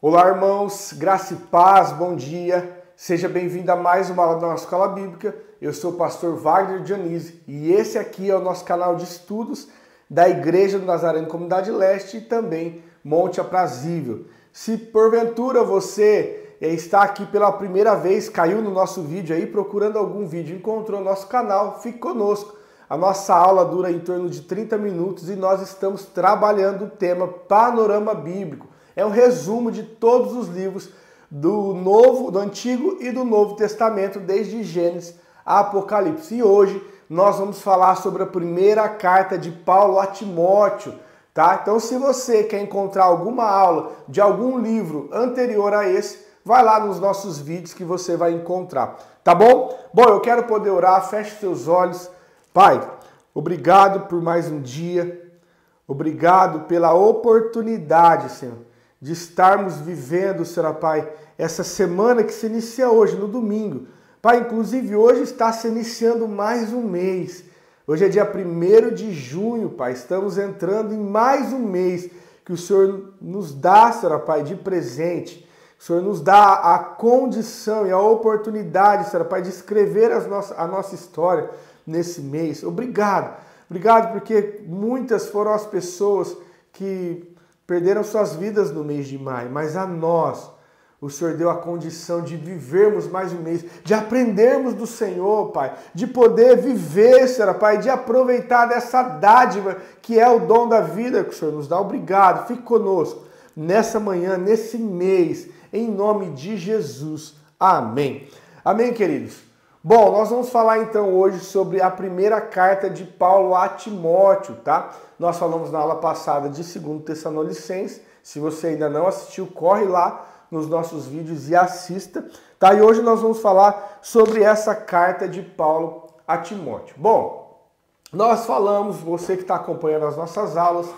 Olá, irmãos, graça e paz, bom dia. Seja bem-vindo a mais uma aula da nossa escola bíblica. Eu sou o pastor Wagner Dionísio e esse aqui é o nosso canal de estudos da Igreja do Nazareno Comunidade Leste e também Monte Aprazível. Se porventura você está aqui pela primeira vez, caiu no nosso vídeo aí, procurando algum vídeo, encontrou o nosso canal, fique conosco. A nossa aula dura em torno de 30 minutos e nós estamos trabalhando o tema Panorama Bíblico. É um resumo de todos os livros do Antigo e do Novo Testamento, desde Gênesis a Apocalipse. E hoje nós vamos falar sobre a primeira carta de Paulo a Timóteo, tá? Então, se você quer encontrar alguma aula de algum livro anterior a esse, vai lá nos nossos vídeos que você vai encontrar, tá bom? Bom, eu quero poder orar, feche seus olhos. Pai, obrigado por mais um dia, obrigado pela oportunidade, Senhor, de estarmos vivendo, Senhor Pai, essa semana que se inicia hoje, no domingo. Pai, inclusive hoje está se iniciando mais um mês. Hoje é dia 1º de junho, Pai, estamos entrando em mais um mês que o Senhor nos dá, Senhor Pai, de presente. O Senhor nos dá a condição e a oportunidade, Senhor Pai, de escrever a nossa história nesse mês. Obrigado. Obrigado porque muitas foram as pessoas que perderam suas vidas no mês de maio, mas a nós, o Senhor deu a condição de vivermos mais um mês, de aprendermos do Senhor, Pai, de poder viver, Senhor, Pai, de aproveitar dessa dádiva que é o dom da vida que o Senhor nos dá. Obrigado. Fique conosco nessa manhã, nesse mês, em nome de Jesus. Amém. Amém, queridos? Bom, nós vamos falar então hoje sobre a primeira carta de Paulo a Timóteo, tá? Nós falamos na aula passada de 2 Tessalonicenses. Se você ainda não assistiu, corre lá nos nossos vídeos e assista, tá? E hoje nós vamos falar sobre essa carta de Paulo a Timóteo. Bom, nós falamos, você que está acompanhando as nossas aulas,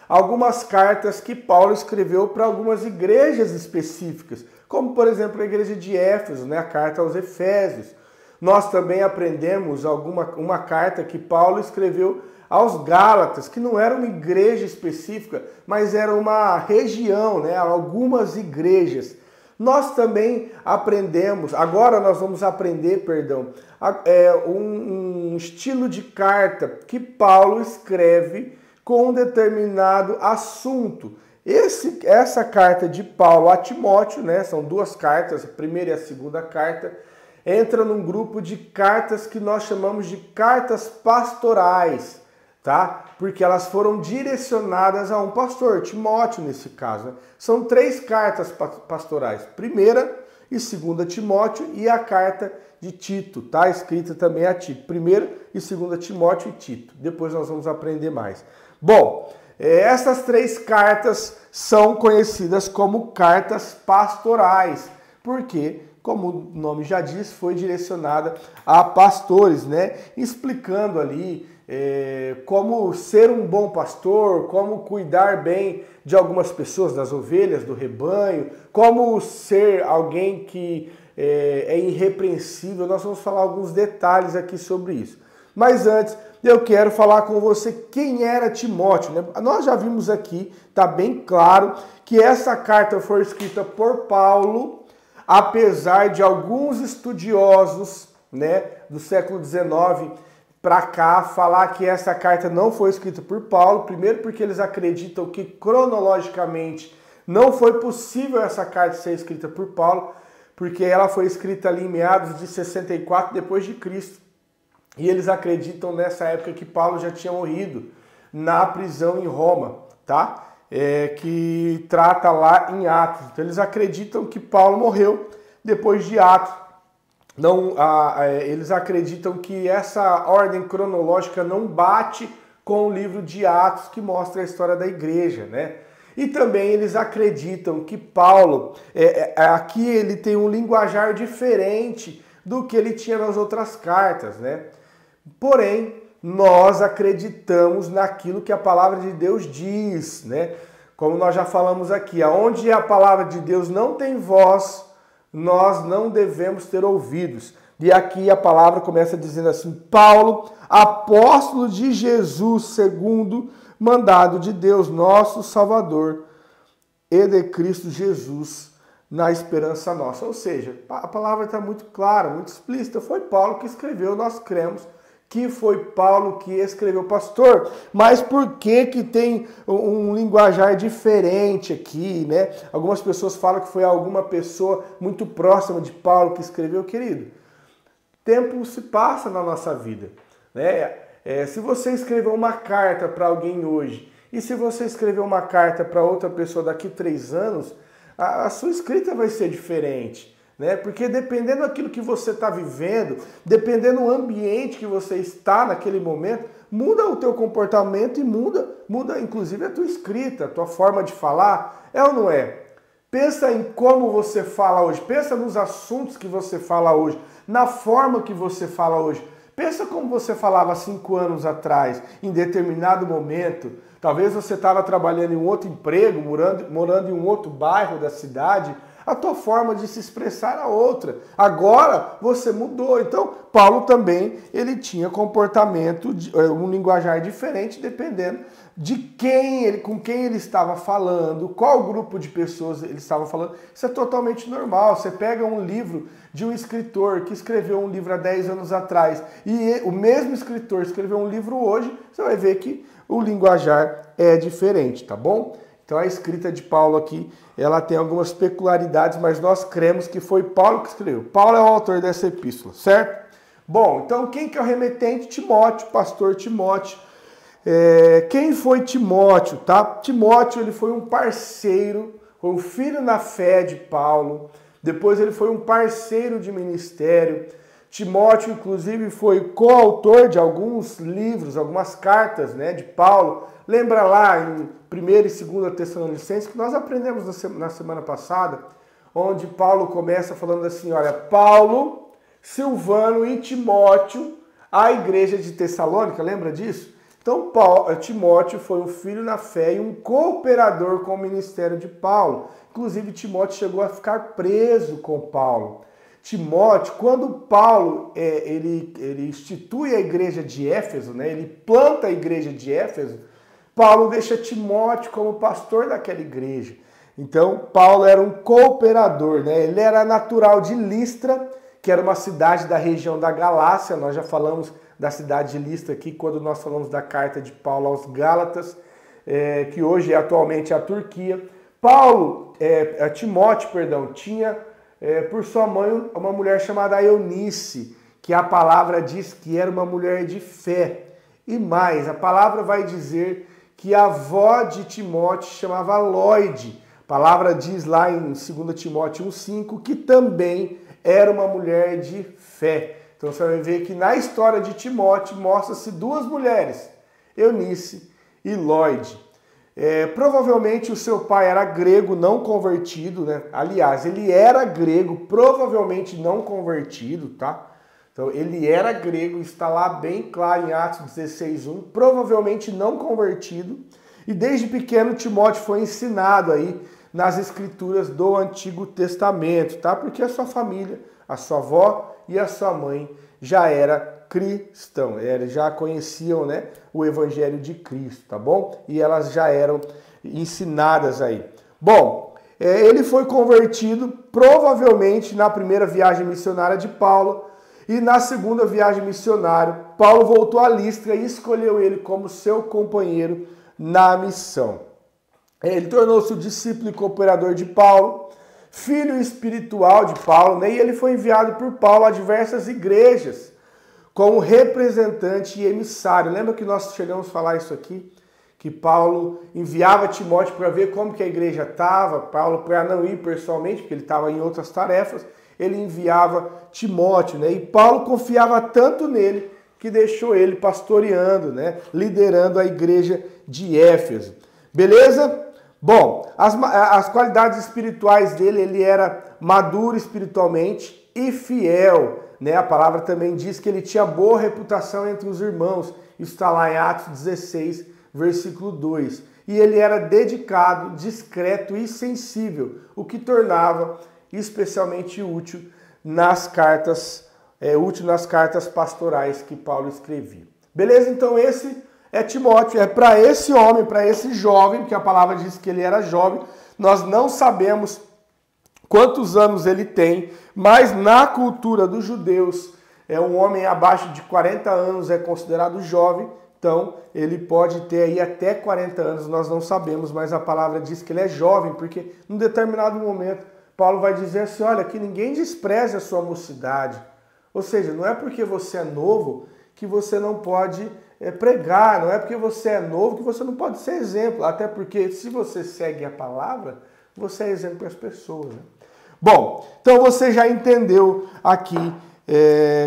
algumas cartas que Paulo escreveu para algumas igrejas específicas, como por exemplo a igreja de Éfeso, né? A carta aos Efésios. Nós também aprendemos uma carta que Paulo escreveu aos Gálatas, que não era uma igreja específica, mas era uma região, né? Algumas igrejas. Nós também aprendemos, agora nós vamos aprender, um estilo de carta que Paulo escreve com um determinado assunto. Essa carta de Paulo a Timóteo, né? São duas cartas, a primeira e a segunda carta, entra num grupo de cartas que nós chamamos de cartas pastorais, tá? Porque elas foram direcionadas a um pastor, Timóteo nesse caso, né? São 3 cartas pastorais, 1ª e 2ª Timóteo e a carta de Tito, tá? Escrita também a Tito, 1ª e 2ª Timóteo e Tito. Depois nós vamos aprender mais. Bom, essas 3 cartas são conhecidas como cartas pastorais, porque, como o nome já diz, foi direcionada a pastores, né? Explicando ali como ser um bom pastor, como cuidar bem de algumas pessoas, das ovelhas, do rebanho, como ser alguém que é irrepreensível. Nós vamos falar alguns detalhes aqui sobre isso. Mas antes, eu quero falar com você quem era Timóteo, né? Nós já vimos aqui, tá bem claro, que essa carta foi escrita por Paulo, apesar de alguns estudiosos, né, do século XIX para cá falar que essa carta não foi escrita por Paulo. Primeiro porque eles acreditam que cronologicamente não foi possível essa carta ser escrita por Paulo, porque ela foi escrita ali em meados de 64 depois de Cristo. E eles acreditam nessa época que Paulo já tinha morrido na prisão em Roma, tá? Que trata lá em Atos. Então eles acreditam que Paulo morreu depois de Atos. Eles acreditam que essa ordem cronológica não bate com o livro de Atos, que mostra a história da igreja, né? E também eles acreditam que Paulo, aqui ele tem um linguajar diferente do que ele tinha nas outras cartas, né? Porém, nós acreditamos naquilo que a palavra de Deus diz, né? Como nós já falamos aqui, aonde a palavra de Deus não tem voz, nós não devemos ter ouvidos. E aqui a palavra começa dizendo assim: Paulo, apóstolo de Jesus, segundo mandado de Deus, nosso Salvador, e de Cristo Jesus na esperança nossa. Ou seja, a palavra está muito clara, muito explícita. Foi Paulo que escreveu, nós cremos que foi Paulo que escreveu. Pastor, mas por que tem um linguajar diferente aqui, né? Algumas pessoas falam que foi alguma pessoa muito próxima de Paulo que escreveu. Querido, tempo se passa na nossa vida, né? Se você escrever uma carta para alguém hoje e se você escrever uma carta para outra pessoa daqui a 3 anos, a sua escrita vai ser diferente, né? Porque dependendo daquilo que você está vivendo, dependendo do ambiente que você está naquele momento, muda o teu comportamento e muda inclusive a tua escrita, a tua forma de falar, é ou não é? Pensa em como você fala hoje, pensa nos assuntos que você fala hoje, na forma que você fala hoje. Pensa como você falava 5 anos atrás, em determinado momento. Talvez você estava trabalhando em um outro emprego, morando em um outro bairro da cidade. A tua forma de se expressar era outra. Agora você mudou. Então, Paulo também, ele tinha comportamento, um linguajar diferente, dependendo de com quem ele estava falando, qual grupo de pessoas ele estava falando. Isso é totalmente normal. Você pega um livro de um escritor que escreveu um livro há 10 anos atrás e o mesmo escritor escreveu um livro hoje, você vai ver que o linguajar é diferente, tá bom? Então a escrita de Paulo aqui, ela tem algumas peculiaridades, mas nós cremos que foi Paulo que escreveu. Paulo é o autor dessa epístola, certo? Bom, então quem que é o remetente? Timóteo, pastor Timóteo. Quem foi Timóteo, tá? Timóteo, ele foi um parceiro, foi um filho na fé de Paulo. Depois ele foi um parceiro de ministério. Timóteo, inclusive, foi coautor de alguns livros, algumas cartas, né, de Paulo. Lembra lá em 1ª e 2ª Tessalonicenses, que nós aprendemos na semana passada, onde Paulo começa falando assim, olha, Paulo, Silvano e Timóteo, a igreja de Tessalônica, lembra disso? Então, Timóteo foi um filho na fé e um cooperador com o ministério de Paulo. Inclusive, Timóteo chegou a ficar preso com Paulo. Timóteo, quando Paulo ele institui a igreja de Éfeso, né, ele planta a igreja de Éfeso, Paulo deixa Timóteo como pastor daquela igreja. Então, Paulo era um cooperador, né? Ele era natural de Listra, que era uma cidade da região da Galácia. Nós já falamos da cidade de Listra aqui, quando nós falamos da carta de Paulo aos Gálatas, que hoje é atualmente a Turquia. Timóteo, tinha por sua mãe uma mulher chamada Eunice, que a palavra diz que era uma mulher de fé. E mais, a palavra vai dizer que a avó de Timóteo chamava Lóide. A palavra diz lá em 2 Timóteo 1,5 que também era uma mulher de fé. Então você vai ver que na história de Timóteo mostra-se 2 mulheres, Eunice e Lóide. Provavelmente o seu pai era grego, não convertido, né? Aliás, ele era grego, provavelmente não convertido, tá? Então ele era grego, está lá bem claro em Atos 16:1, provavelmente não convertido. E desde pequeno Timóteo foi ensinado aí nas escrituras do Antigo Testamento, tá? Porque a sua família, a sua avó e a sua mãe já era cristão, eles já conheciam, né, o Evangelho de Cristo, tá bom? E elas já eram ensinadas aí. Bom, ele foi convertido provavelmente na primeira viagem missionária de Paulo e na segunda viagem missionária, Paulo voltou a Listra e escolheu ele como seu companheiro na missão. Ele tornou-se o discípulo e cooperador de Paulo, filho espiritual de Paulo, né? E ele foi enviado por Paulo a diversas igrejas como representante e emissário. Lembra que nós chegamos a falar isso aqui? Que Paulo enviava Timóteo para ver como que a igreja estava, Paulo para não ir pessoalmente, porque ele estava em outras tarefas, ele enviava Timóteo, né? E Paulo confiava tanto nele que deixou ele pastoreando, né? Liderando a igreja de Éfeso. Beleza? Bom, as qualidades espirituais dele, ele era maduro espiritualmente e fiel, né? A palavra também diz que ele tinha boa reputação entre os irmãos. Isso está lá em Atos 16, versículo 2. E ele era dedicado, discreto e sensível, o que tornava especialmente útil nas cartas pastorais que Paulo escrevia. Beleza? Então esse é Timóteo, é para esse homem, para esse jovem, porque a palavra diz que ele era jovem, Nós não sabemos quantos anos ele tem, mas na cultura dos judeus, um homem abaixo de 40 anos é considerado jovem, então ele pode ter aí até 40 anos, nós não sabemos, mas a palavra diz que ele é jovem, porque em determinado momento Paulo vai dizer assim, olha, que ninguém despreze a sua mocidade. Ou seja, não é porque você é novo que você não pode pregar, não é porque você é novo que você não pode ser exemplo, até porque se você segue a palavra, você é exemplo para as pessoas, né? Bom, então você já entendeu aqui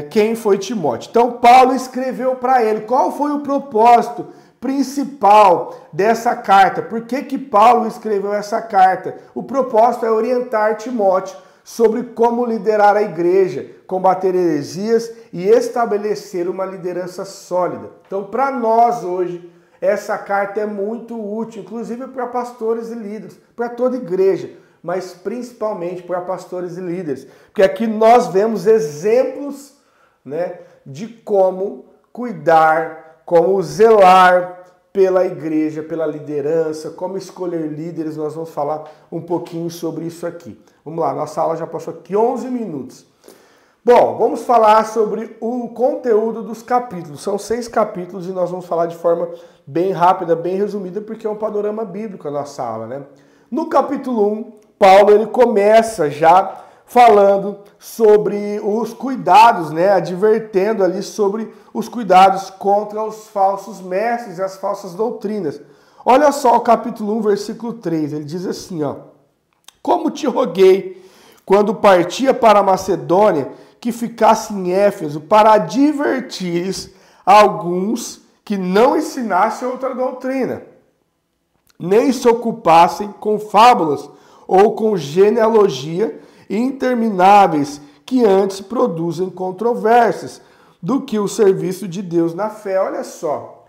quem foi Timóteo. Então Paulo escreveu para ele. Qual foi o propósito principal dessa carta? Por que Paulo escreveu essa carta? O propósito é orientar Timóteo sobre como liderar a igreja, combater heresias e estabelecer uma liderança sólida. Então, para nós hoje, essa carta é muito útil, inclusive para pastores e líderes, para toda igreja, mas principalmente para pastores e líderes, porque aqui nós vemos exemplos, né, de como cuidar, como zelar pela igreja, pela liderança, como escolher líderes. Nós vamos falar um pouquinho sobre isso aqui. Vamos lá, nossa aula já passou aqui 11 minutos. Bom, vamos falar sobre o conteúdo dos capítulos. São 6 capítulos e nós vamos falar de forma bem rápida, bem resumida, porque é um panorama bíblico a nossa aula, né? No capítulo 1, Paulo ele começa já falando sobre os cuidados, né? Advertendo ali sobre os cuidados contra os falsos mestres e as falsas doutrinas. Olha só o capítulo 1, versículo 3. Ele diz assim, ó: como te roguei, quando partia para a Macedônia, que ficasse em Éfeso, para advertires alguns que não ensinassem outra doutrina, nem se ocupassem com fábulas ou com genealogia intermináveis, que antes produzem controvérsias, do que o serviço de Deus na fé. Olha só,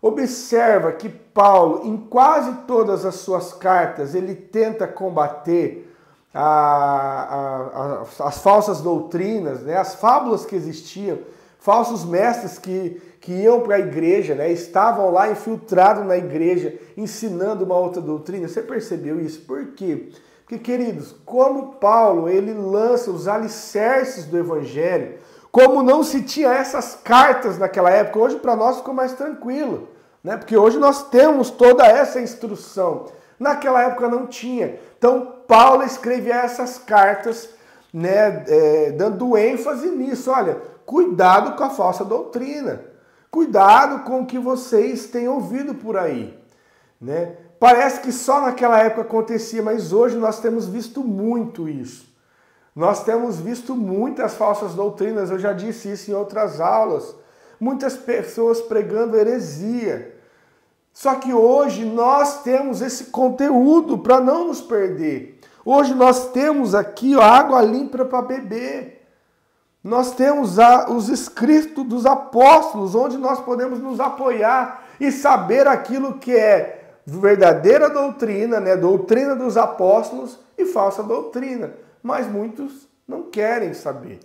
observa que Paulo, em quase todas as suas cartas, ele tenta combater as falsas doutrinas, né? As fábulas que existiam, falsos mestres que iam para a igreja, né? Estavam lá infiltrados na igreja, ensinando uma outra doutrina. Você percebeu isso? Por quê? Porque, queridos, como Paulo ele lança os alicerces do evangelho, como não se tinha essas cartas naquela época, hoje para nós ficou mais tranquilo, né? Porque hoje nós temos toda essa instrução. Naquela época não tinha. Então, Paulo escrevia essas cartas, né, dando ênfase nisso. Olha, cuidado com a falsa doutrina. Cuidado com o que vocês têm ouvido por aí, né? Parece que só naquela época acontecia, mas hoje nós temos visto muito isso. Nós temos visto muitas falsas doutrinas, eu já disse isso em outras aulas. Muitas pessoas pregando heresia. Só que hoje nós temos esse conteúdo para não nos perder. Hoje nós temos aqui água limpa para beber. Nós temos os escritos dos apóstolos, onde nós podemos nos apoiar e saber aquilo que é verdadeira doutrina, né? Doutrina dos apóstolos e falsa doutrina. Mas muitos não querem saber.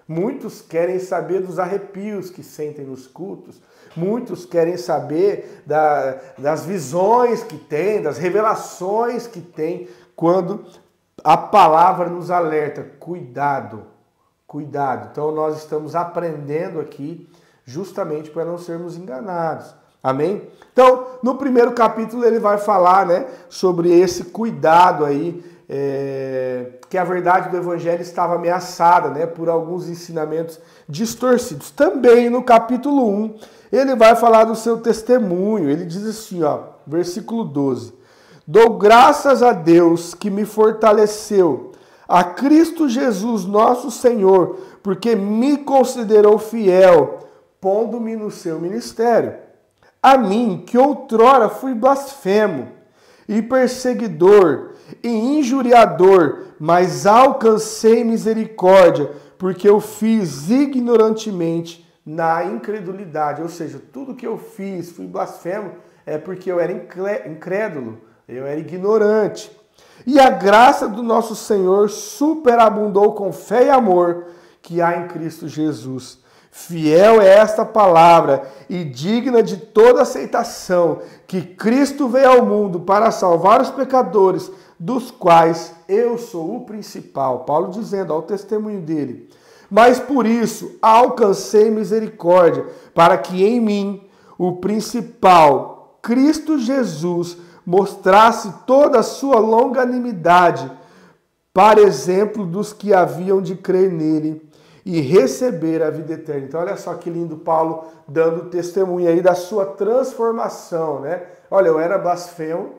Muitos querem saber dos arrepios que sentem nos cultos. Muitos querem saber das visões que tem, das revelações que tem, quando a palavra nos alerta. Cuidado, cuidado. Então nós estamos aprendendo aqui justamente para não sermos enganados. Amém? Então, no primeiro capítulo ele vai falar, né, sobre esse cuidado aí, que a verdade do evangelho estava ameaçada, né, por alguns ensinamentos distorcidos. Também no capítulo 1, ele vai falar do seu testemunho. Ele diz assim, ó, versículo 12: dou graças a Deus que me fortaleceu, a Cristo Jesus nosso Senhor, porque me considerou fiel, pondo-me no seu ministério. A mim, que outrora fui blasfemo, e perseguidor, e injuriador, mas alcancei misericórdia, porque eu fiz ignorantemente na incredulidade. Ou seja, tudo que eu fiz, fui blasfemo, é porque eu era incrédulo, eu era ignorante. E a graça do nosso Senhor superabundou com fé e amor que há em Cristo Jesus. Fiel é esta palavra e digna de toda aceitação, que Cristo veio ao mundo para salvar os pecadores, dos quais eu sou o principal. Paulo dizendo, ao testemunho dele. Mas por isso alcancei misericórdia, para que em mim, o principal, Cristo Jesus, mostrasse toda a sua longanimidade, para exemplo dos que haviam de crer nele e receber a vida eterna. Então olha só que lindo Paulo dando testemunho aí da sua transformação, né? Olha, eu era blasfemo,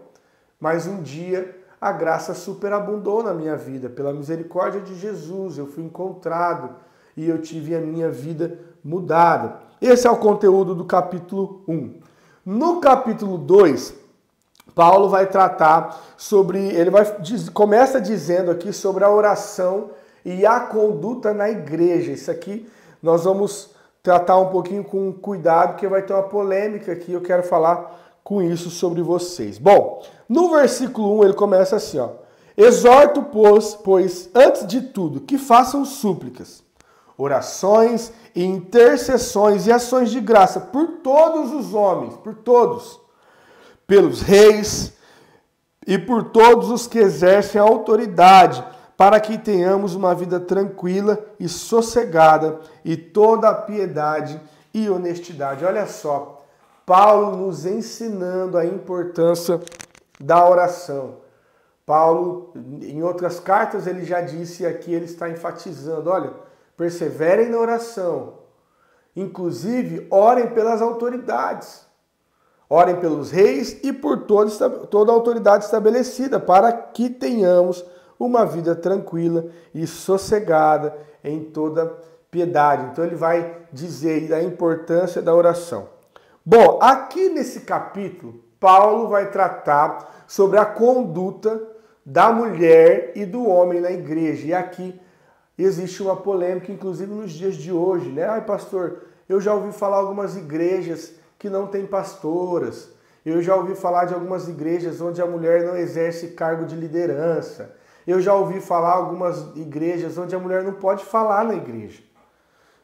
mas um dia a graça superabundou na minha vida. Pela misericórdia de Jesus, eu fui encontrado e eu tive a minha vida mudada. Esse é o conteúdo do capítulo 1. No capítulo 2, Paulo vai tratar sobre, começa dizendo aqui sobre a oração e a conduta na igreja. Isso aqui nós vamos tratar um pouquinho com cuidado, porque vai ter uma polêmica aqui, eu quero falar com isso sobre vocês. Bom, no versículo 1 ele começa assim, ó. Exorto, pois, antes de tudo, que façam súplicas, orações e intercessões e ações de graça por todos os homens, por todos, pelos reis e por todos os que exercem a autoridade, para que tenhamos uma vida tranquila e sossegada e toda a piedade e honestidade. Olha só, Paulo nos ensinando a importância da oração. Paulo, em outras cartas, ele já disse aqui, ele está enfatizando, olha, perseverem na oração, inclusive orem pelas autoridades. Orem pelos reis e por toda a autoridade estabelecida, para que tenhamos uma vida tranquila e sossegada em toda piedade. Então ele vai dizer da importância da oração. Bom, aqui nesse capítulo, Paulo vai tratar sobre a conduta da mulher e do homem na igreja. E aqui existe uma polêmica, inclusive nos dias de hoje, né? Ai, pastor, eu já ouvi falar algumas igrejas que não têm pastoras. Eu já ouvi falar de algumas igrejas onde a mulher não exerce cargo de liderança. Eu já ouvi falar algumas igrejas onde a mulher não pode falar na igreja.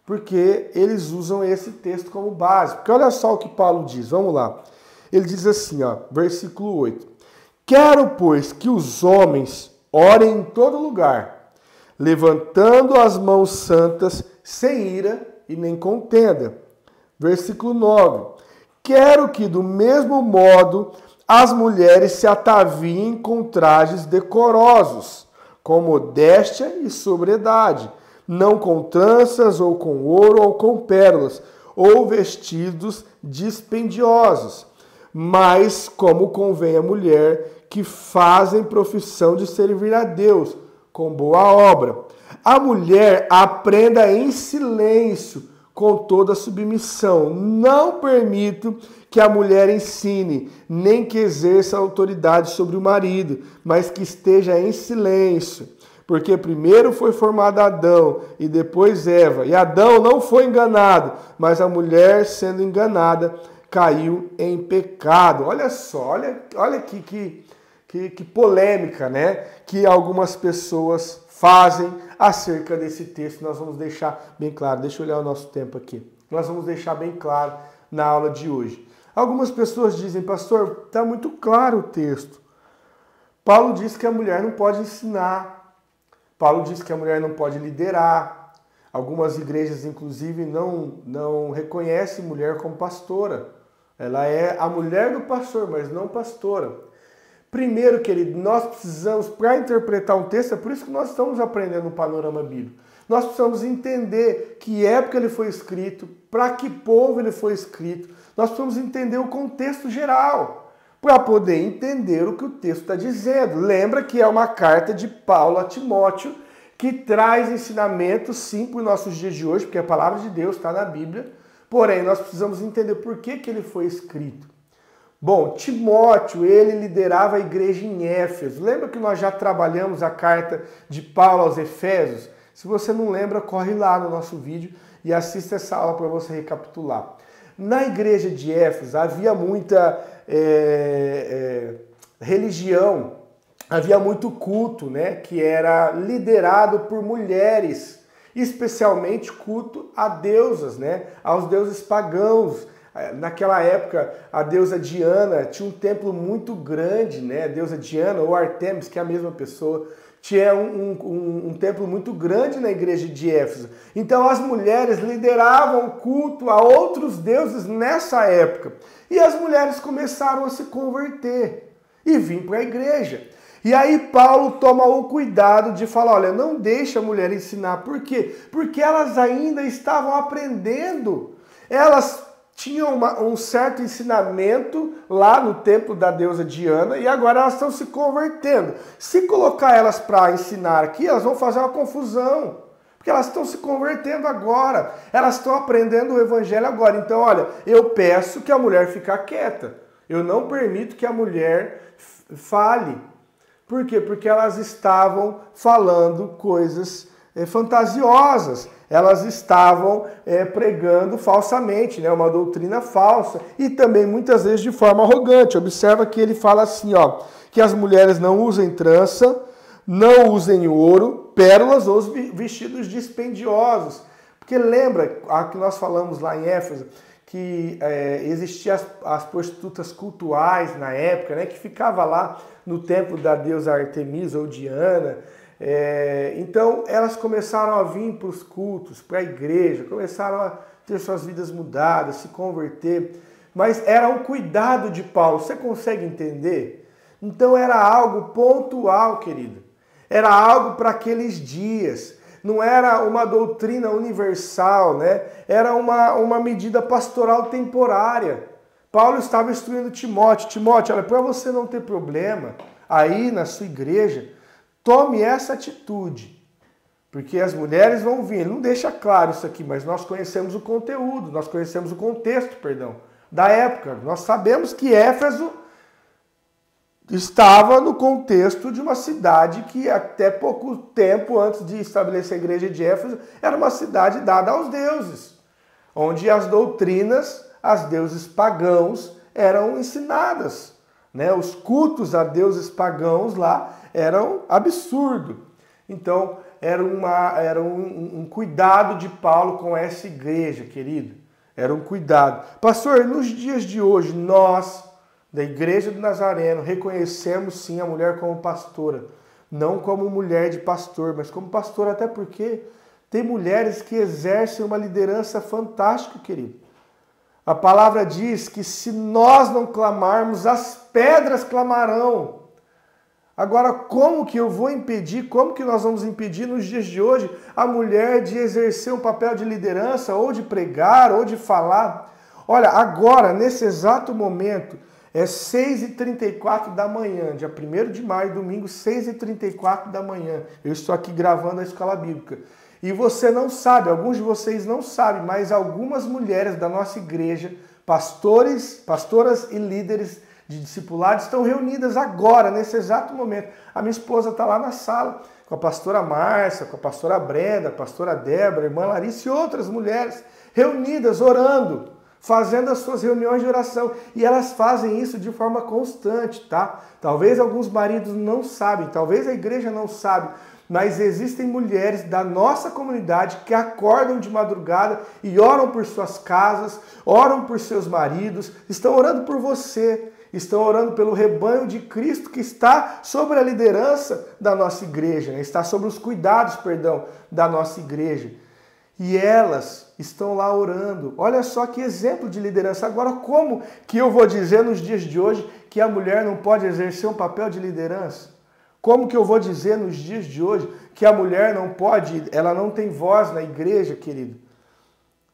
Porque eles usam esse texto como base. Porque olha só o que Paulo diz, vamos lá. Ele diz assim, ó, versículo 8. Quero, pois, que os homens orem em todo lugar, levantando as mãos santas, sem ira e nem contenda. Versículo 9. Quero que, do mesmo modo, as mulheres se ataviem com trajes decorosos, com modéstia e sobriedade, não com tranças, ou com ouro, ou com pérolas, ou vestidos dispendiosos, mas como convém a mulher que fazem profissão de servir a Deus, com boa obra. A mulher aprenda em silêncio, com toda submissão. Não permito que a mulher ensine, nem que exerça autoridade sobre o marido, mas que esteja em silêncio. Porque primeiro foi formado Adão e depois Eva. E Adão não foi enganado, mas a mulher, sendo enganada, caiu em pecado. Olha só, olha aqui que polêmica, né? Que algumas pessoas fazem acerca desse texto. Nós vamos deixar bem claro. Deixa eu olhar o nosso tempo aqui. Nós vamos deixar bem claro na aula de hoje. Algumas pessoas dizem, pastor, está muito claro o texto. Paulo diz que a mulher não pode ensinar. Paulo diz que a mulher não pode liderar. Algumas igrejas, inclusive, não reconhecem mulher como pastora. Ela é a mulher do pastor, mas não pastora. Primeiro, querido, nós precisamos, para interpretar um texto, é por isso que nós estamos aprendendo o panorama bíblico. Nós precisamos entender que época ele foi escrito, para que povo ele foi escrito. Nós precisamos entender o contexto geral, para poder entender o que o texto está dizendo. Lembra que é uma carta de Paulo a Timóteo, que traz ensinamentos, sim, para os nossos dias de hoje, porque a palavra de Deus está na Bíblia. Porém, nós precisamos entender por que ele foi escrito. Bom, Timóteo, ele liderava a igreja em Éfeso. Lembra que nós já trabalhamos a carta de Paulo aos Efésios? Se você não lembra, corre lá no nosso vídeo e assista essa aula para você recapitular. Na igreja de Éfeso havia muita religião, havia muito culto, né, que era liderado por mulheres, especialmente culto a deusas, né, aos deuses pagãos. Naquela época, a deusa Diana tinha um templo muito grande, né? A deusa Diana ou Artemis, que é a mesma pessoa, tinha um templo muito grande na igreja de Éfeso. Então as mulheres lideravam o culto a outros deuses nessa época. E as mulheres começaram a se converter e vir para a igreja. E aí Paulo toma o cuidado de falar, olha, não deixa a mulher ensinar. Por quê? Porque elas ainda estavam aprendendo. Elas tinham um certo ensinamento lá no templo da deusa Diana e agora elas estão se convertendo. Se colocar elas para ensinar aqui, elas vão fazer uma confusão. Porque elas estão se convertendo agora. Elas estão aprendendo o evangelho agora. Então, olha, eu peço que a mulher fique quieta. Eu não permito que a mulher fale. Por quê? Porque elas estavam falando coisas fantasiosas. Elas estavam pregando falsamente, né? Uma doutrina falsa. E também muitas vezes de forma arrogante. Observa que ele fala assim, ó, que as mulheres não usem trança, não usem ouro, pérolas ou vestidos dispendiosos. Porque lembra a que nós falamos lá em Éfeso, que existiam as prostitutas cultuais na época, né, que ficava lá no templo da deusa Artemis ou Diana. Então elas começaram a vir para os cultos, para a igreja, começaram a ter suas vidas mudadas, se converter. Mas era um cuidado de Paulo, você consegue entender? Então era algo pontual, querido. Era algo para aqueles dias. Não era uma doutrina universal, né? Era uma medida pastoral temporária. Paulo estava instruindo Timóteo. Timóteo, olha, para você não ter problema aí na sua igreja, tome essa atitude. Porque as mulheres vão vir. Ele não deixa claro isso aqui, mas nós conhecemos o conteúdo, nós conhecemos o contexto, da época. Nós sabemos que Éfeso estava no contexto de uma cidade que até pouco tempo antes de estabelecer a igreja de Éfeso era uma cidade dada aos deuses, onde as doutrinas, as deuses pagãos eram ensinadas, né? Os cultos a deuses pagãos lá eram absurdo. Então era um cuidado de Paulo com essa igreja, querido. Era um cuidado. Pastor, nos dias de hoje nós da Igreja do Nazareno, reconhecemos sim a mulher como pastora. Não como mulher de pastor, mas como pastora, até porque tem mulheres que exercem uma liderança fantástica, querido. A palavra diz que se nós não clamarmos, as pedras clamarão. Agora, como que eu vou impedir, como que nós vamos impedir nos dias de hoje a mulher de exercer um papel de liderança, ou de pregar, ou de falar? Olha, agora, nesse exato momento, é 6h34 da manhã, dia 1º de maio, domingo, 6h34 da manhã. Eu estou aqui gravando a escola bíblica. E você não sabe, alguns de vocês não sabem, mas algumas mulheres da nossa igreja, pastoras e líderes de discipulado, estão reunidas agora, nesse exato momento. A minha esposa está lá na sala, com a pastora Márcia, com a pastora Brenda, a pastora Débora, a irmã Larissa e outras mulheres reunidas, orando, fazendo as suas reuniões de oração. E elas fazem isso de forma constante, tá? Talvez alguns maridos não sabem, talvez a igreja não sabe, mas existem mulheres da nossa comunidade que acordam de madrugada e oram por suas casas, oram por seus maridos, estão orando por você, estão orando pelo rebanho de Cristo que está sobre a liderança da nossa igreja, né? Está sobre os cuidados, da nossa igreja. E elas estão lá orando. Olha só que exemplo de liderança. Agora, como que eu vou dizer nos dias de hoje que a mulher não pode exercer um papel de liderança? Como que eu vou dizer nos dias de hoje que a mulher não pode, ela não tem voz na igreja, querido?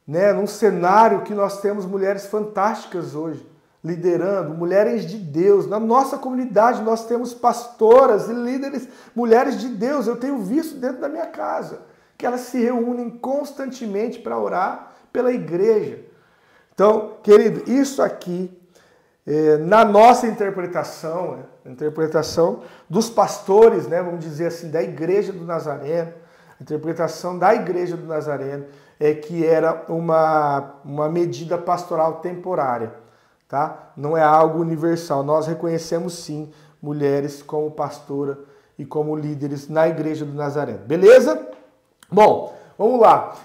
Né? Num cenário que nós temos mulheres fantásticas hoje, liderando, mulheres de Deus. Na nossa comunidade nós temos pastoras e líderes, mulheres de Deus. Eu tenho visto dentro da minha casa que elas se reúnem constantemente para orar pela igreja. Então, querido, isso aqui, na nossa interpretação, né, a interpretação dos pastores, né, vamos dizer assim, da Igreja do Nazareno, a interpretação da Igreja do Nazareno é que era uma medida pastoral temporária, tá? Não é algo universal. Nós reconhecemos sim mulheres como pastora e como líderes na Igreja do Nazareno. Beleza? Bom, Vamos lá.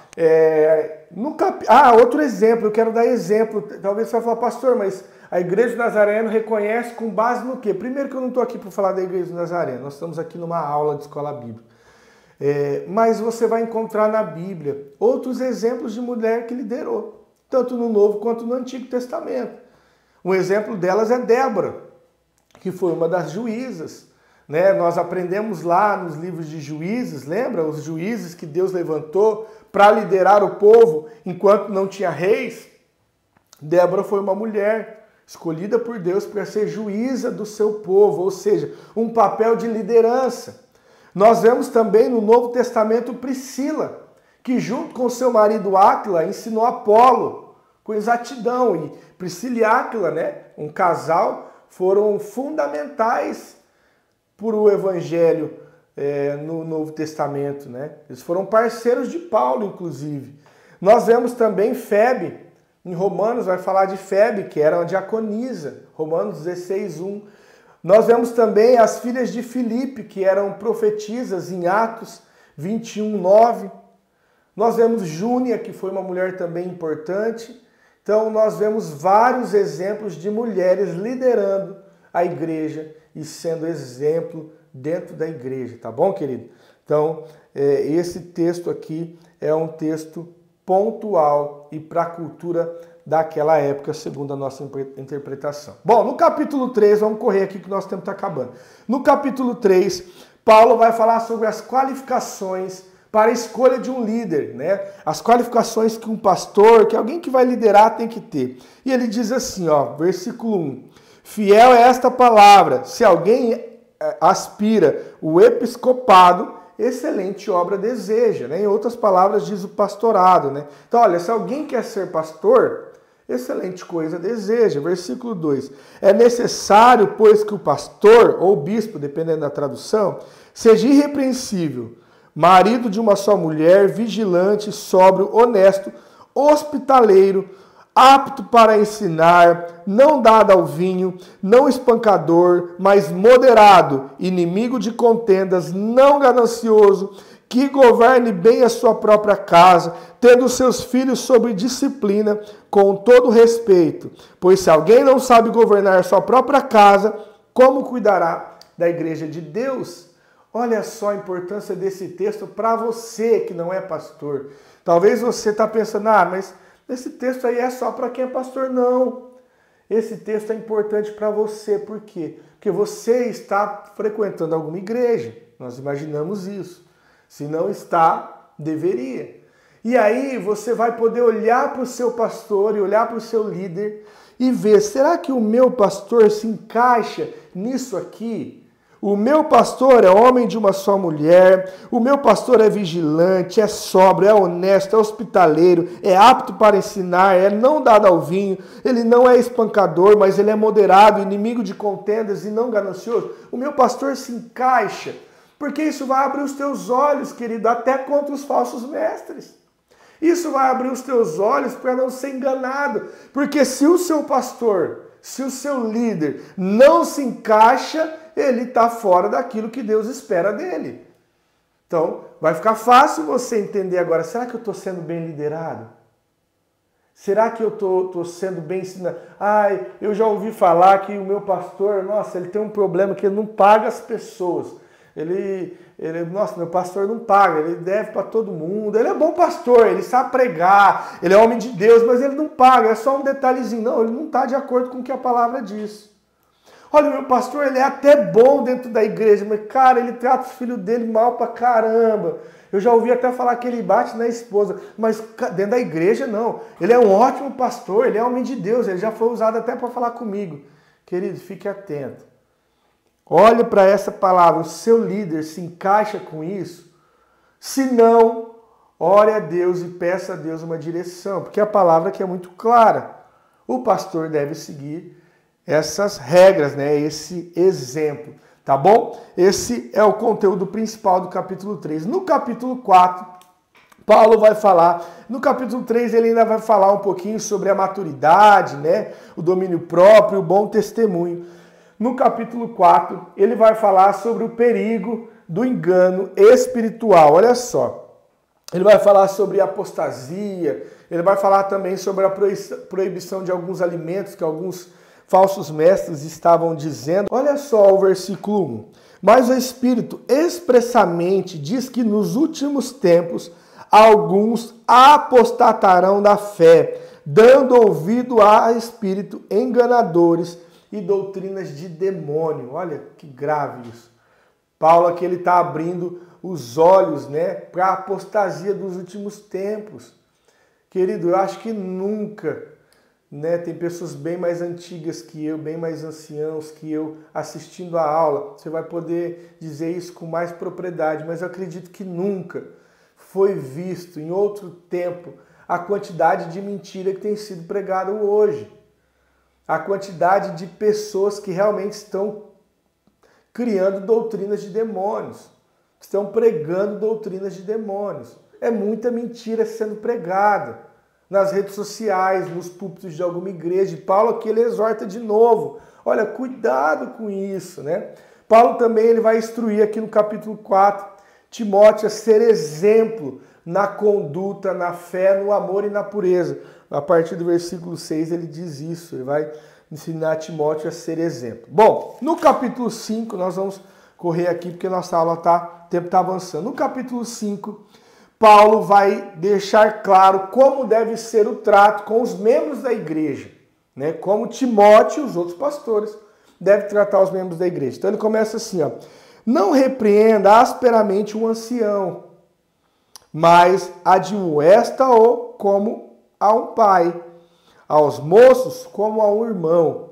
Outro exemplo, eu quero dar exemplo. Talvez você vai falar, pastor, mas a Igreja do Nazareno reconhece com base no quê? Primeiro que eu não estou aqui para falar da Igreja do Nazareno, nós estamos aqui numa aula de escola bíblica. Mas você vai encontrar na Bíblia outros exemplos de mulher que liderou, tanto no Novo quanto no Antigo Testamento. Um exemplo delas é Débora, que foi uma das juízas. Né? Nós aprendemos lá nos livros de Juízes, lembra? Os juízes que Deus levantou para liderar o povo enquanto não tinha reis. Débora foi uma mulher escolhida por Deus para ser juíza do seu povo, ou seja, um papel de liderança. Nós vemos também no Novo Testamento Priscila, que junto com seu marido Áquila ensinou Apolo com exatidão. E Priscila e Áquila, né, um casal, foram fundamentais para o evangelho no Novo Testamento, né? Eles foram parceiros de Paulo, inclusive. Nós vemos também Febe, em Romanos vai falar de Febe, que era uma diaconisa, Romanos 16:1. Nós vemos também as filhas de Filipe, que eram profetisas, em Atos 21:9. Nós vemos Júnia, que foi uma mulher também importante. Então nós vemos vários exemplos de mulheres liderando a igreja e sendo exemplo dentro da igreja, tá bom, querido? Então, esse texto aqui é um texto pontual e para a cultura daquela época, segundo a nossa interpretação. Bom, no capítulo 3, vamos correr aqui que o nosso tempo está acabando. No capítulo 3, Paulo vai falar sobre as qualificações para a escolha de um líder, né? As qualificações que um pastor, que alguém que vai liderar tem que ter. E ele diz assim, ó, versículo 1. Fiel é esta palavra, se alguém aspira o episcopado, excelente obra deseja, né? Em outras palavras diz o pastorado, né? Então, olha, se alguém quer ser pastor, excelente coisa deseja. Versículo 2. É necessário, pois, que o pastor, ou bispo, dependendo da tradução, seja irrepreensível, marido de uma só mulher, vigilante, sóbrio, honesto, hospitaleiro, apto para ensinar, não dado ao vinho, não espancador, mas moderado, inimigo de contendas, não ganancioso, que governe bem a sua própria casa, tendo seus filhos sob disciplina, com todo respeito. Pois se alguém não sabe governar a sua própria casa, como cuidará da igreja de Deus? Olha só a importância desse texto para você que não é pastor. Talvez você está pensando, mas esse texto aí é só para quem é pastor. Não. Esse texto é importante para você. Por quê? Porque você está frequentando alguma igreja. Nós imaginamos isso. Se não está, deveria. E aí você vai poder olhar para o seu pastor e olhar para o seu líder e ver, será que o meu pastor se encaixa nisso aqui? O meu pastor é homem de uma só mulher, o meu pastor é vigilante, é sóbrio, é honesto, é hospitaleiro, é apto para ensinar, é não dado ao vinho, ele não é espancador, mas ele é moderado, inimigo de contendas e não ganancioso. O meu pastor se encaixa, porque isso vai abrir os teus olhos, querido, até contra os falsos mestres. Isso vai abrir os teus olhos para não ser enganado, porque se o seu pastor, se o seu líder não se encaixa, ele está fora daquilo que Deus espera dele. Então, vai ficar fácil você entender agora, será que eu estou sendo bem liderado? Será que eu estou sendo bem ensinado? Eu já ouvi falar que o meu pastor, nossa, ele tem um problema que ele não paga as pessoas. Nossa, meu pastor não paga, ele deve para todo mundo. Ele é bom pastor, ele sabe pregar, ele é homem de Deus, mas ele não paga, é só um detalhezinho. Não, ele não está de acordo com o que a palavra diz. Olha, meu pastor, ele é até bom dentro da igreja, mas, cara, ele trata os filhos dele mal pra caramba. Eu já ouvi até falar que ele bate na esposa, mas dentro da igreja, não. Ele é um ótimo pastor, ele é homem de Deus, ele já foi usado até para falar comigo. Querido, fique atento. Olhe para essa palavra, o seu líder se encaixa com isso? Se não, ore a Deus e peça a Deus uma direção, porque a palavra aqui é muito clara. O pastor deve seguir essas regras, né? Esse exemplo, tá bom? Esse é o conteúdo principal do capítulo 3. No capítulo 4, Paulo vai falar, no capítulo 3 ele ainda vai falar um pouquinho sobre a maturidade, né? O domínio próprio, o bom testemunho. No capítulo 4, ele vai falar sobre o perigo do engano espiritual. Olha só, Ele vai falar sobre apostasia, ele vai falar também sobre a proibição de alguns alimentos que alguns falsos mestres estavam dizendo. Olha só o versículo 1. Mas o Espírito expressamente diz que nos últimos tempos alguns apostatarão da fé, dando ouvido a espírito enganadores e doutrinas de demônio. Olha que grave isso. Paulo aqui ele está abrindo os olhos, né, para a apostasia dos últimos tempos. Querido, eu acho que nunca, né, tem pessoas bem mais antigas que eu, bem mais anciãos que eu, assistindo a aula. Você vai poder dizer isso com mais propriedade, mas eu acredito que nunca foi visto em outro tempo a quantidade de mentira que tem sido pregada hoje. A quantidade de pessoas que realmente estão criando doutrinas de demônios. Estão pregando doutrinas de demônios. É muita mentira sendo pregada nas redes sociais, nos púlpitos de alguma igreja. E Paulo aqui ele exorta de novo. Olha, cuidado com isso, né? Paulo também ele vai instruir aqui no capítulo 4, Timóteo a ser exemplo na conduta, na fé, no amor e na pureza. A partir do versículo 6 ele diz isso, ele vai ensinar Timóteo a ser exemplo. Bom, no capítulo 5 nós vamos correr aqui porque nossa aula o tempo está avançando. No capítulo 5, Paulo vai deixar claro como deve ser o trato com os membros da igreja, né? Como Timóteo e os outros pastores devem tratar os membros da igreja. Então ele começa assim, ó: não repreenda asperamente um ancião, mas admoesta-o como a um pai, aos moços como a um irmão,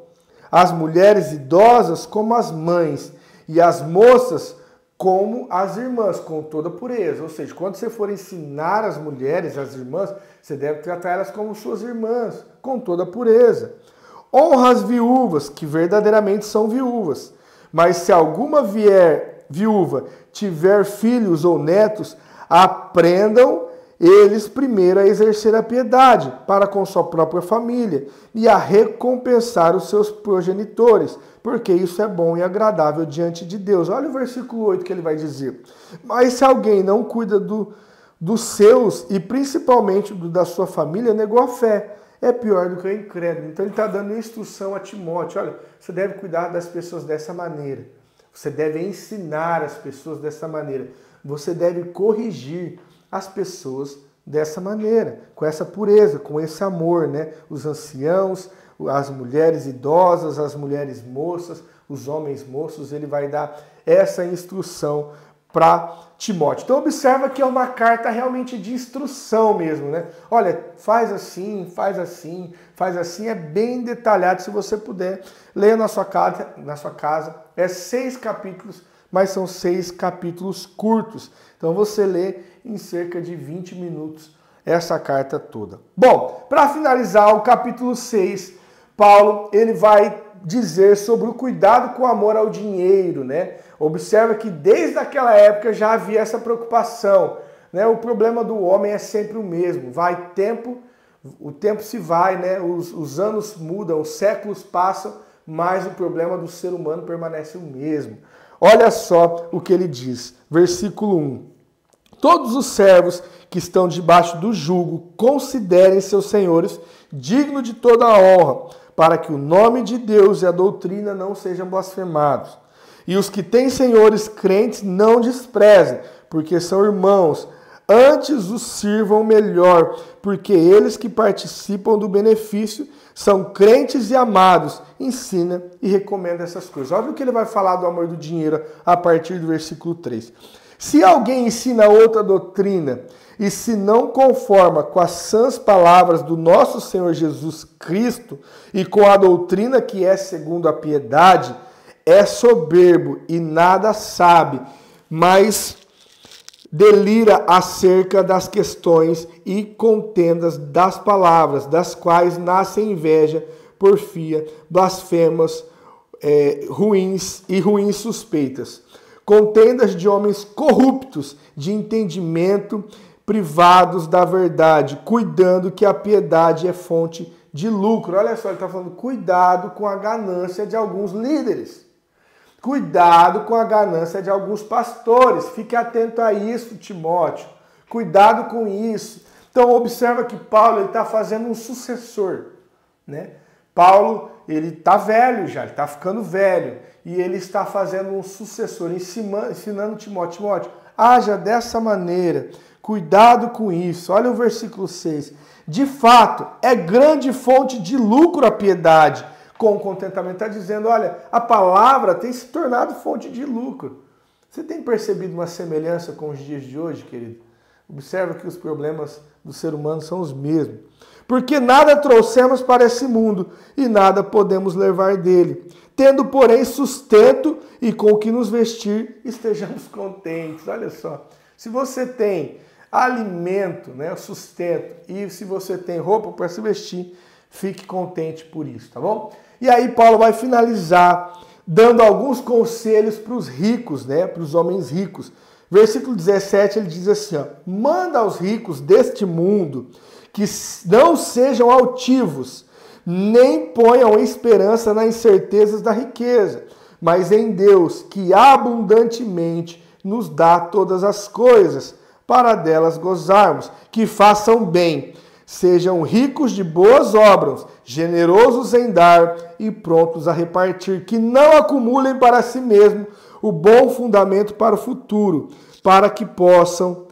às mulheres idosas como as mães, e as moças como as irmãs, com toda pureza. Ou seja, quando você for ensinar as mulheres, as irmãs, você deve tratar elas como suas irmãs, com toda pureza. Honra as viúvas, que verdadeiramente são viúvas. Mas se alguma viúva tiver filhos ou netos, aprendam eles primeiro a exercer a piedade para com sua própria família e a recompensar os seus progenitores, porque isso é bom e agradável diante de Deus. Olha o versículo 8 que ele vai dizer: mas se alguém não cuida dos seus e principalmente da sua família, negou a fé, é pior do que o incrédulo. Então ele está dando instrução a Timóteo: olha, você deve cuidar das pessoas dessa maneira, você deve ensinar as pessoas dessa maneira, você deve corrigir as pessoas dessa maneira, com essa pureza, com esse amor, né? Os anciãos, as mulheres idosas, as mulheres moças, os homens moços, ele vai dar essa instrução para Timóteo. Então observa que é uma carta realmente de instrução mesmo, né? Olha, faz assim, faz assim, faz assim, é bem detalhado. Se você puder, leia na sua casa. É 6 capítulos, mas são 6 capítulos curtos. Então você lê em cerca de 20 minutos essa carta toda. Bom, para finalizar o capítulo 6, Paulo ele vai dizer sobre o cuidado com o amor ao dinheiro, né? Observa que desde aquela época já havia essa preocupação, né? O problema do homem é sempre o mesmo. O tempo se vai, né? Os anos mudam, os séculos passam, mas o problema do ser humano permanece o mesmo. Olha só o que ele diz, versículo 1. Todos os servos que estão debaixo do jugo considerem seus senhores dignos de toda a honra, para que o nome de Deus e a doutrina não sejam blasfemados. E os que têm senhores crentes não desprezem, porque são irmãos, antes os sirvam melhor, porque eles que participam do benefício são crentes e amados. Ensina e recomenda essas coisas. Olha o que ele vai falar do amor do dinheiro a partir do versículo 3. Se alguém ensina outra doutrina e se não conforma com as sãs palavras do nosso Senhor Jesus Cristo e com a doutrina que é segundo a piedade, é soberbo e nada sabe, mas delira acerca das questões e contendas das palavras, das quais nasce inveja, porfia, blasfemas, ruins suspeitas. Contendas de homens corruptos, de entendimento, privados da verdade, cuidando que a piedade é fonte de lucro. Olha só, ele está falando, cuidado com a ganância de alguns líderes. Cuidado com a ganância de alguns pastores. Fique atento a isso, Timóteo. Cuidado com isso. Então observa que Paulo está fazendo um sucessor, né? Paulo, ele está velho já, ele está ficando velho, e ele está fazendo um sucessor, ensinando Timóteo. Timóteo, haja dessa maneira, cuidado com isso. Olha o versículo 6. De fato, é grande fonte de lucro a piedade, com contentamento. Está dizendo, olha, a palavra tem se tornado fonte de lucro. Você tem percebido uma semelhança com os dias de hoje, querido? Observa que os problemas do ser humano são os mesmos. Porque nada trouxemos para esse mundo e nada podemos levar dele. Tendo, porém, sustento e com o que nos vestir, estejamos contentes. Olha só, se você tem alimento, né, sustento, e se você tem roupa para se vestir, fique contente por isso, tá bom? E aí Paulo vai finalizar dando alguns conselhos para os ricos, né, para os homens ricos. Versículo 17, ele diz assim, ó, manda aos ricos deste mundo que não sejam altivos, nem ponham esperança nas incertezas da riqueza, mas em Deus, que abundantemente nos dá todas as coisas, para delas gozarmos, que façam bem, sejam ricos de boas obras, generosos em dar e prontos a repartir, que não acumulem para si mesmo o bom fundamento para o futuro, para que possam,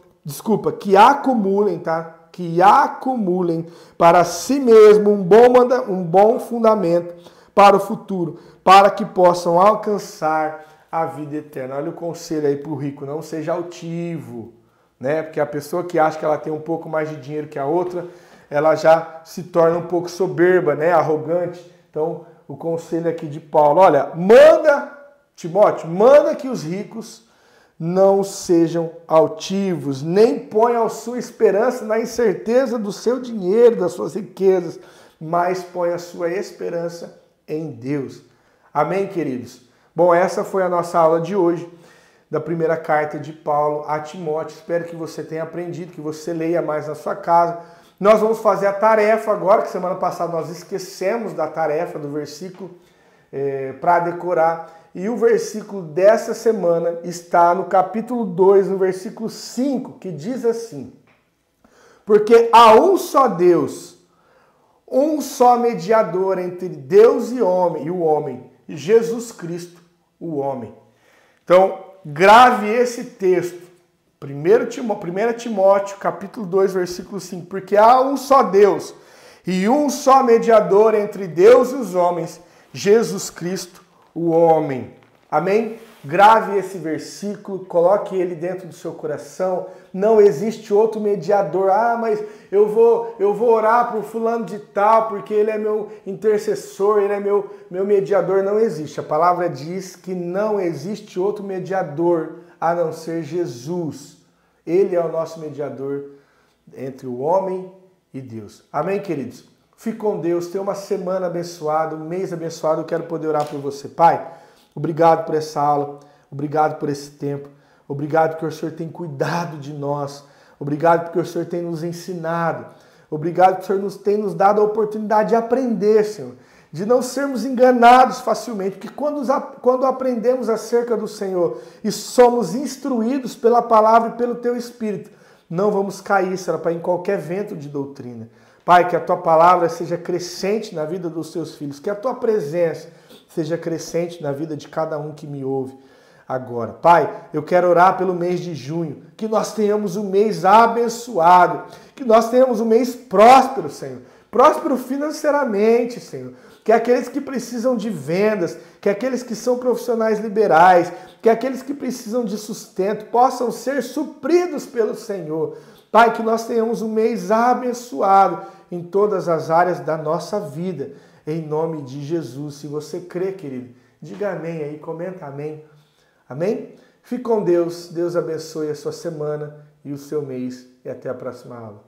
que acumulem, tá? Que acumulem para si mesmo um bom fundamento para o futuro, para que possam alcançar a vida eterna. Olha o conselho aí para o rico, não seja altivo, né? Porque a pessoa que acha que ela tem um pouco mais de dinheiro que a outra, ela já se torna um pouco soberba, né? Arrogante. Então, o conselho aqui de Paulo, olha, Timóteo, manda que os ricos não sejam altivos, nem ponham a sua esperança na incerteza do seu dinheiro, das suas riquezas, mas ponha a sua esperança em Deus. Amém, queridos? Bom, essa foi a nossa aula de hoje, da primeira carta de Paulo a Timóteo. Espero que você tenha aprendido, que você leia mais na sua casa. Nós vamos fazer a tarefa agora, que semana passada nós esquecemos da tarefa do versículo para decorar. E o versículo dessa semana está no capítulo 2, no versículo 5, que diz assim: porque há um só Deus, um só mediador entre Deus e o homem, Jesus Cristo, o homem. Então, grave esse texto, 1 Timóteo, capítulo 2, versículo 5, porque há um só Deus e um só mediador entre Deus e os homens, Jesus Cristo, o homem. Amém? Grave esse versículo, coloque ele dentro do seu coração. Não existe outro mediador. Ah, mas eu vou orar por fulano de tal, porque ele é meu intercessor, ele é meu mediador. Não existe. A palavra diz que não existe outro mediador a não ser Jesus. Ele é o nosso mediador entre o homem e Deus. Amém, queridos? Fique com Deus, tenha uma semana abençoada, um mês abençoado. Eu quero poder orar por você. Pai, obrigado por essa aula, obrigado por esse tempo, obrigado porque o Senhor tem cuidado de nós, obrigado porque o Senhor tem nos ensinado, obrigado porque o Senhor tem nos dado a oportunidade de aprender, Senhor, de não sermos enganados facilmente, porque quando aprendemos acerca do Senhor e somos instruídos pela palavra e pelo Teu Espírito, não vamos cair, Senhor, em qualquer vento de doutrina. Pai, que a Tua palavra seja crescente na vida dos Teus filhos, que a Tua presença seja crescente na vida de cada um que me ouve agora. Pai, eu quero orar pelo mês de junho, que nós tenhamos um mês abençoado, que nós tenhamos um mês próspero, Senhor. Próspero financeiramente, Senhor. Que aqueles que precisam de vendas, que aqueles que são profissionais liberais, que aqueles que precisam de sustento possam ser supridos pelo Senhor. Pai, que nós tenhamos um mês abençoado em todas as áreas da nossa vida. Em nome de Jesus. Se você crê, querido, diga amém aí, comenta amém. Amém? Fique com Deus. Deus abençoe a sua semana e o seu mês. E até a próxima aula.